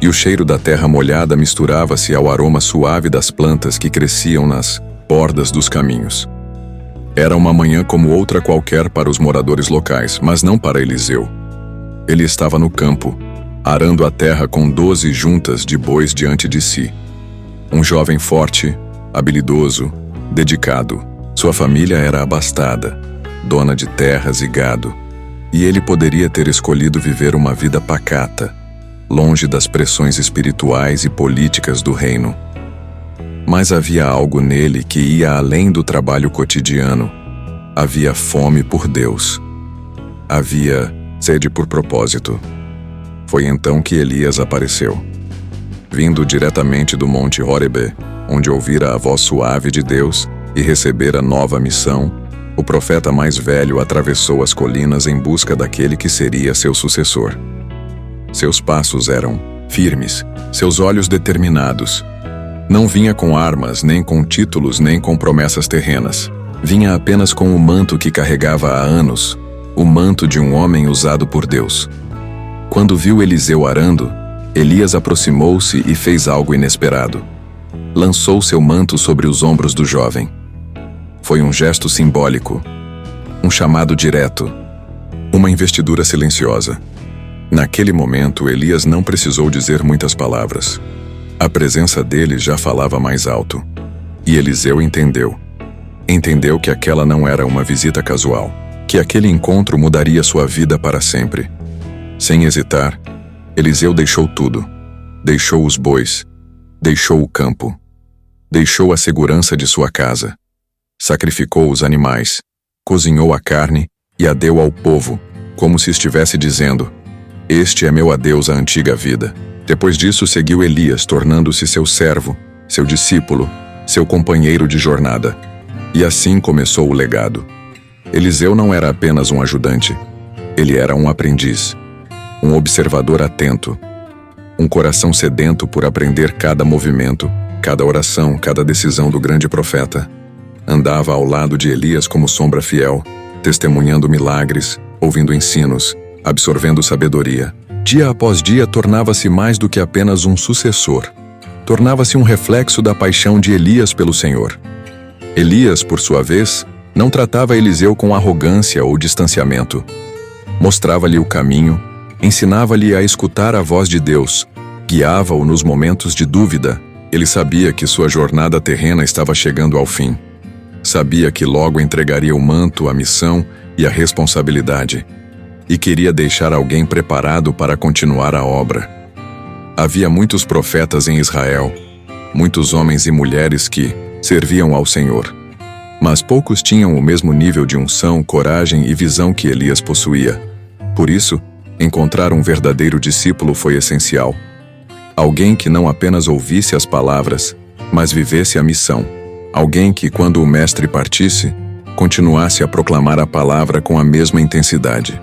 S1: e o cheiro da terra molhada misturava-se ao aroma suave das plantas que cresciam nas bordas dos caminhos. Era uma manhã como outra qualquer para os moradores locais, mas não para Eliseu. Ele estava no campo, arando a terra com 12 juntas de bois diante de si. Um jovem forte, habilidoso, dedicado. Sua família era abastada, dona de terras e gado, e ele poderia ter escolhido viver uma vida pacata, longe das pressões espirituais e políticas do reino. Mas havia algo nele que ia além do trabalho cotidiano. Havia fome por Deus. Havia sede por propósito. Foi então que Elias apareceu. Vindo diretamente do Monte Horebe, onde ouvira a voz suave de Deus e recebera nova missão, o profeta mais velho atravessou as colinas em busca daquele que seria seu sucessor. Seus passos eram firmes, seus olhos determinados. Não vinha com armas, nem com títulos, nem com promessas terrenas. Vinha apenas com o manto que carregava há anos, o manto de um homem usado por Deus. Quando viu Eliseu arando, Elias aproximou-se e fez algo inesperado. Lançou seu manto sobre os ombros do jovem. Foi um gesto simbólico, um chamado direto, uma investidura silenciosa. Naquele momento, Elias não precisou dizer muitas palavras. A presença dele já falava mais alto. E Eliseu entendeu. Entendeu que aquela não era uma visita casual, que aquele encontro mudaria sua vida para sempre. Sem hesitar, Eliseu deixou tudo. Deixou os bois, deixou o campo, deixou a segurança de sua casa. Sacrificou os animais, cozinhou a carne e a deu ao povo, como se estivesse dizendo: "Este é meu adeus à antiga vida." Depois disso seguiu Elias, tornando-se seu servo, seu discípulo, seu companheiro de jornada. E assim começou o legado. Eliseu não era apenas um ajudante, ele era um aprendiz, um observador atento, um coração sedento por aprender cada movimento, cada oração, cada decisão do grande profeta. Andava ao lado de Elias como sombra fiel, testemunhando milagres, ouvindo ensinos, absorvendo sabedoria. Dia após dia tornava-se mais do que apenas um sucessor. Tornava-se um reflexo da paixão de Elias pelo Senhor. Elias, por sua vez, não tratava Eliseu com arrogância ou distanciamento. Mostrava-lhe o caminho, ensinava-lhe a escutar a voz de Deus, guiava-o nos momentos de dúvida. Ele sabia que sua jornada terrena estava chegando ao fim. Sabia que logo entregaria o manto, a missão e a responsabilidade. E queria deixar alguém preparado para continuar a obra. Havia muitos profetas em Israel, muitos homens e mulheres que serviam ao Senhor. Mas poucos tinham o mesmo nível de unção, coragem e visão que Elias possuía. Por isso, encontrar um verdadeiro discípulo foi essencial. Alguém que não apenas ouvisse as palavras, mas vivesse a missão. Alguém que, quando o mestre partisse, continuasse a proclamar a palavra com a mesma intensidade.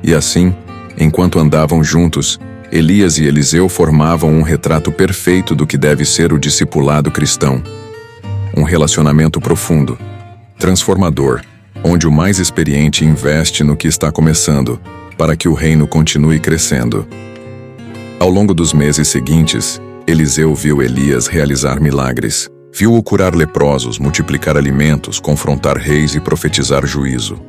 S1: E assim, enquanto andavam juntos, Elias e Eliseu formavam um retrato perfeito do que deve ser o discipulado cristão. Um relacionamento profundo, transformador, onde o mais experiente investe no que está começando, para que o reino continue crescendo. Ao longo dos meses seguintes, Eliseu viu Elias realizar milagres. Viu-o curar leprosos, multiplicar alimentos, confrontar reis e profetizar juízo.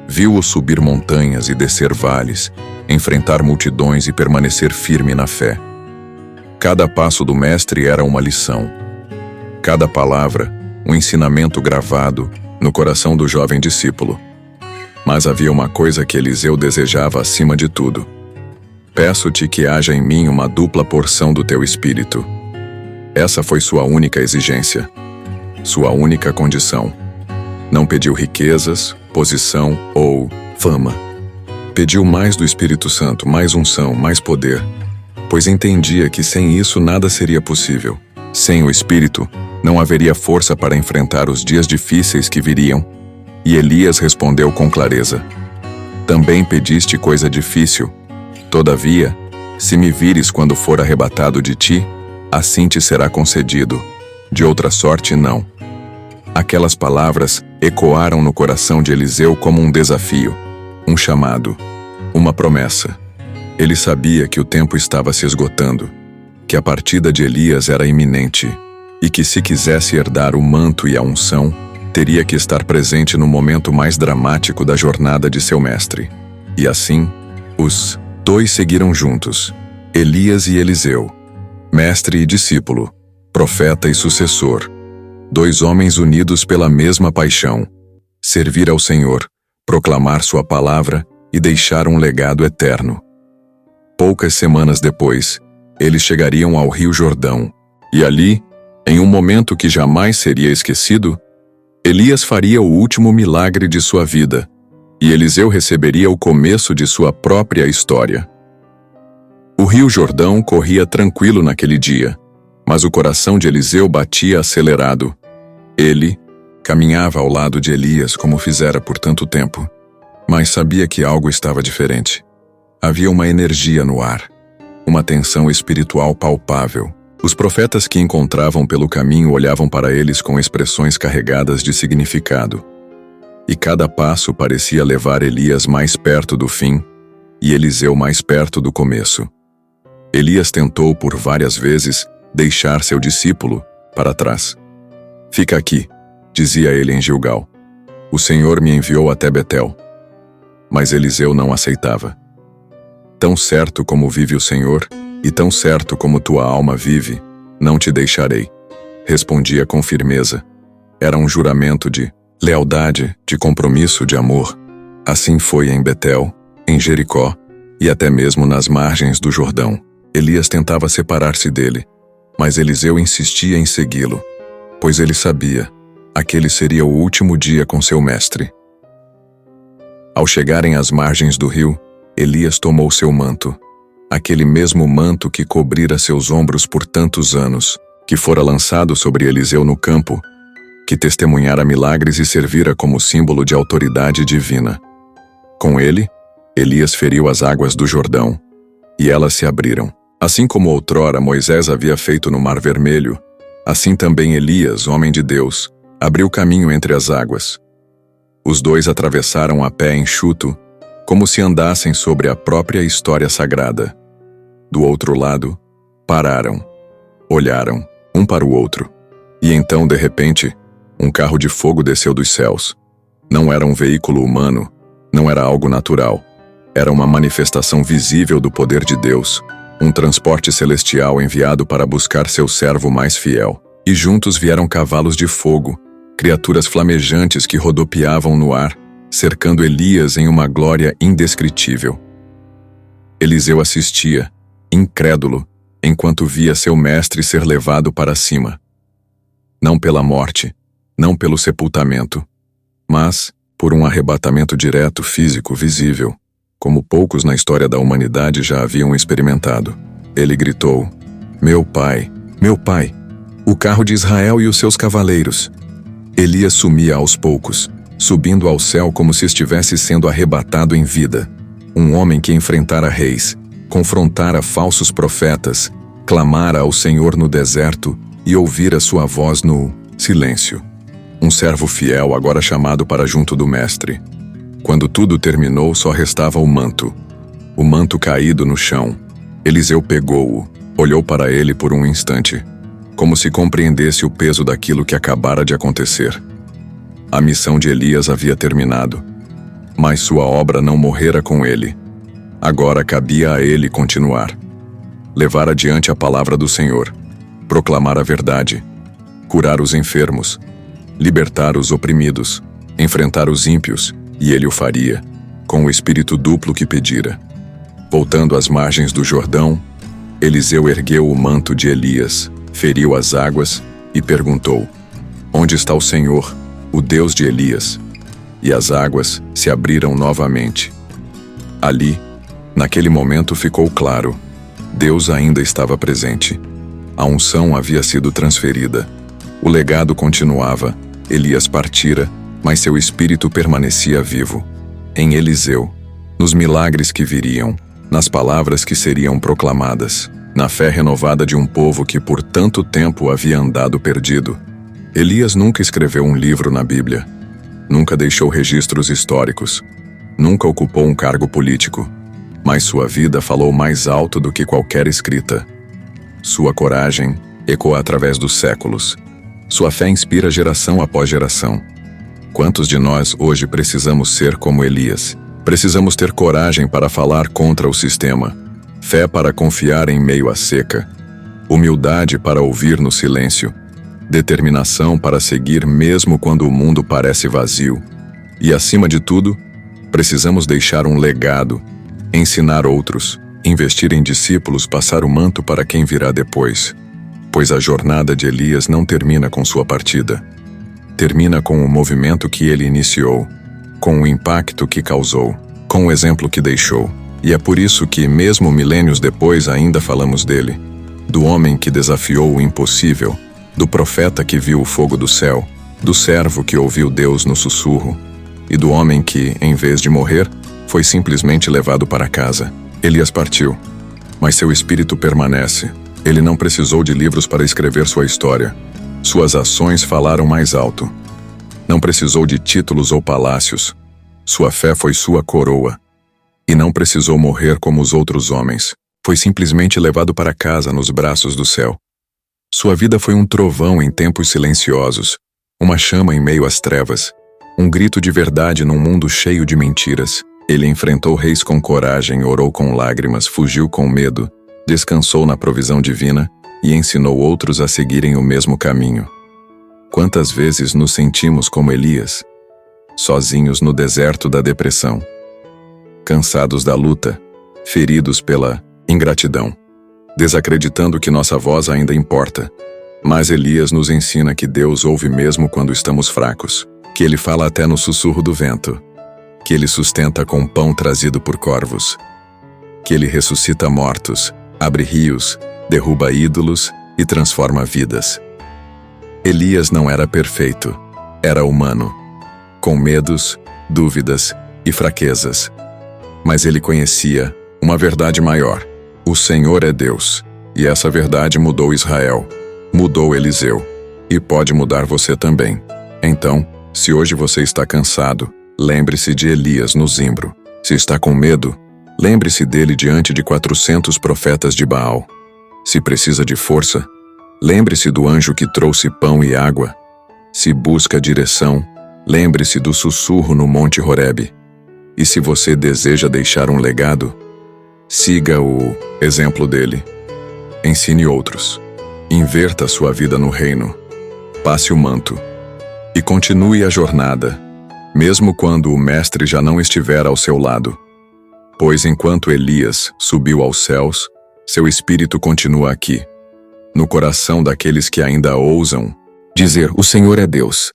S1: Viu-o subir montanhas e descer vales, enfrentar multidões e permanecer firme na fé. Cada passo do mestre era uma lição. Cada palavra, um ensinamento gravado no coração do jovem discípulo. Mas havia uma coisa que Eliseu desejava acima de tudo. Peço-te que haja em mim uma dupla porção do teu espírito. Essa foi sua única exigência, sua única condição. Não pediu riquezas, posição ou fama. Pediu mais do Espírito Santo, mais unção, mais poder, pois entendia que sem isso nada seria possível. Sem o Espírito, não haveria força para enfrentar os dias difíceis que viriam. E Elias respondeu com clareza: também pediste coisa difícil. Todavia, se me vires quando for arrebatado de ti, assim te será concedido. De outra sorte, não. Aquelas palavras ecoaram no coração de Eliseu como um desafio, um chamado, uma promessa. Ele sabia que o tempo estava se esgotando, que a partida de Elias era iminente, e que se quisesse herdar o manto e a unção, teria que estar presente no momento mais dramático da jornada de seu mestre. E assim, os dois seguiram juntos, Elias e Eliseu, mestre e discípulo, profeta e sucessor, dois homens unidos pela mesma paixão, servir ao Senhor, proclamar sua palavra e deixar um legado eterno. Poucas semanas depois, eles chegariam ao Rio Jordão, e ali, em um momento que jamais seria esquecido, Elias faria o último milagre de sua vida, e Eliseu receberia o começo de sua própria história. O Rio Jordão corria tranquilo naquele dia, mas o coração de Eliseu batia acelerado. Ele caminhava ao lado de Elias como fizera por tanto tempo, mas sabia que algo estava diferente. Havia uma energia no ar, uma tensão espiritual palpável. Os profetas que encontravam pelo caminho olhavam para eles com expressões carregadas de significado. E cada passo parecia levar Elias mais perto do fim e Eliseu mais perto do começo. Elias tentou por várias vezes deixar seu discípulo para trás. Fica aqui, dizia ele em Gilgal. O Senhor me enviou até Betel. Mas Eliseu não aceitava. Tão certo como vive o Senhor, e tão certo como tua alma vive, não te deixarei. Respondia com firmeza. Era um juramento de lealdade, de compromisso, de amor. Assim foi em Betel, em Jericó, e até mesmo nas margens do Jordão. Elias tentava separar-se dele, mas Eliseu insistia em segui-lo, pois ele sabia, aquele seria o último dia com seu mestre. Ao chegarem às margens do rio, Elias tomou seu manto, aquele mesmo manto que cobrira seus ombros por tantos anos, que fora lançado sobre Eliseu no campo, que testemunhara milagres e servira como símbolo de autoridade divina. Com ele, Elias feriu as águas do Jordão, e elas se abriram. Assim como outrora Moisés havia feito no Mar Vermelho, assim também Elias, homem de Deus, abriu caminho entre as águas. Os dois atravessaram a pé enxuto, como se andassem sobre a própria história sagrada. Do outro lado, pararam, olharam, um para o outro. E então, de repente, um carro de fogo desceu dos céus. Não era um veículo humano, não era algo natural. Era uma manifestação visível do poder de Deus, um transporte celestial enviado para buscar seu servo mais fiel. E juntos vieram cavalos de fogo, criaturas flamejantes que rodopiavam no ar, cercando Elias em uma glória indescritível. Eliseu assistia, incrédulo, enquanto via seu mestre ser levado para cima. Não pela morte, não pelo sepultamento, mas por um arrebatamento direto, físico, visível, como poucos na história da humanidade já haviam experimentado. Ele gritou: meu pai, o carro de Israel e os seus cavaleiros. Elias sumia aos poucos, subindo ao céu como se estivesse sendo arrebatado em vida. Um homem que enfrentara reis, confrontara falsos profetas, clamara ao Senhor no deserto e ouvira sua voz no silêncio. Um servo fiel agora chamado para junto do mestre. Quando tudo terminou, só restava o manto caído no chão. Eliseu pegou-o, olhou para ele por um instante, como se compreendesse o peso daquilo que acabara de acontecer. A missão de Elias havia terminado, mas sua obra não morrera com ele. Agora cabia a ele continuar. Levar adiante a palavra do Senhor, proclamar a verdade, curar os enfermos, libertar os oprimidos, enfrentar os ímpios, e ele o faria, com o espírito duplo que pedira. Voltando às margens do Jordão, Eliseu ergueu o manto de Elias, feriu as águas e perguntou: Onde está o Senhor, o Deus de Elias? E as águas se abriram novamente. Ali, naquele momento ficou claro, Deus ainda estava presente. A unção havia sido transferida. O legado continuava. Elias partira, mas seu espírito permanecia vivo. Em Eliseu, nos milagres que viriam, nas palavras que seriam proclamadas, na fé renovada de um povo que por tanto tempo havia andado perdido. Elias nunca escreveu um livro na Bíblia, nunca deixou registros históricos, nunca ocupou um cargo político, mas sua vida falou mais alto do que qualquer escrita. Sua coragem ecoa através dos séculos. Sua fé inspira geração após geração. Quantos de nós hoje precisamos ser como Elias? Precisamos ter coragem para falar contra o sistema, fé para confiar em meio à seca, humildade para ouvir no silêncio, determinação para seguir mesmo quando o mundo parece vazio. E, acima de tudo, precisamos deixar um legado, ensinar outros, investir em discípulos, passar o manto para quem virá depois. Pois a jornada de Elias não termina com sua partida. Termina com o movimento que ele iniciou, com o impacto que causou, com o exemplo que deixou. E é por isso que, mesmo milênios depois, ainda falamos dele. Do homem que desafiou o impossível, do profeta que viu o fogo do céu, do servo que ouviu Deus no sussurro, e do homem que, em vez de morrer, foi simplesmente levado para casa. Elias partiu, mas seu espírito permanece. Ele não precisou de livros para escrever sua história. Suas ações falaram mais alto. Não precisou de títulos ou palácios. Sua fé foi sua coroa. E não precisou morrer como os outros homens. Foi simplesmente levado para casa nos braços do céu. Sua vida foi um trovão em tempos silenciosos, uma chama em meio às trevas, um grito de verdade num mundo cheio de mentiras. Ele enfrentou reis com coragem, orou com lágrimas, fugiu com medo, descansou na provisão divina e ensinou outros a seguirem o mesmo caminho. Quantas vezes nos sentimos como Elias, sozinhos no deserto da depressão, cansados da luta, feridos pela ingratidão, desacreditando que nossa voz ainda importa. Mas Elias nos ensina que Deus ouve mesmo quando estamos fracos, que Ele fala até no sussurro do vento, que Ele sustenta com pão trazido por corvos, que Ele ressuscita mortos, abre rios, derruba ídolos e transforma vidas. Elias não era perfeito, era humano, com medos, dúvidas e fraquezas. Mas ele conhecia uma verdade maior. O Senhor é Deus, e essa verdade mudou Israel, mudou Eliseu, e pode mudar você também. Então, se hoje você está cansado, lembre-se de Elias no zimbro. Se está com medo, lembre-se dele diante de 400 profetas de Baal. Se precisa de força, lembre-se do anjo que trouxe pão e água. Se busca direção, lembre-se do sussurro no Monte Horebe. E se você deseja deixar um legado, siga o exemplo dele. Ensine outros. Inverta sua vida no reino. Passe o manto. E continue a jornada, mesmo quando o mestre já não estiver ao seu lado. Pois enquanto Elias subiu aos céus, seu espírito continua aqui, no coração daqueles que ainda ousam dizer: o Senhor é Deus.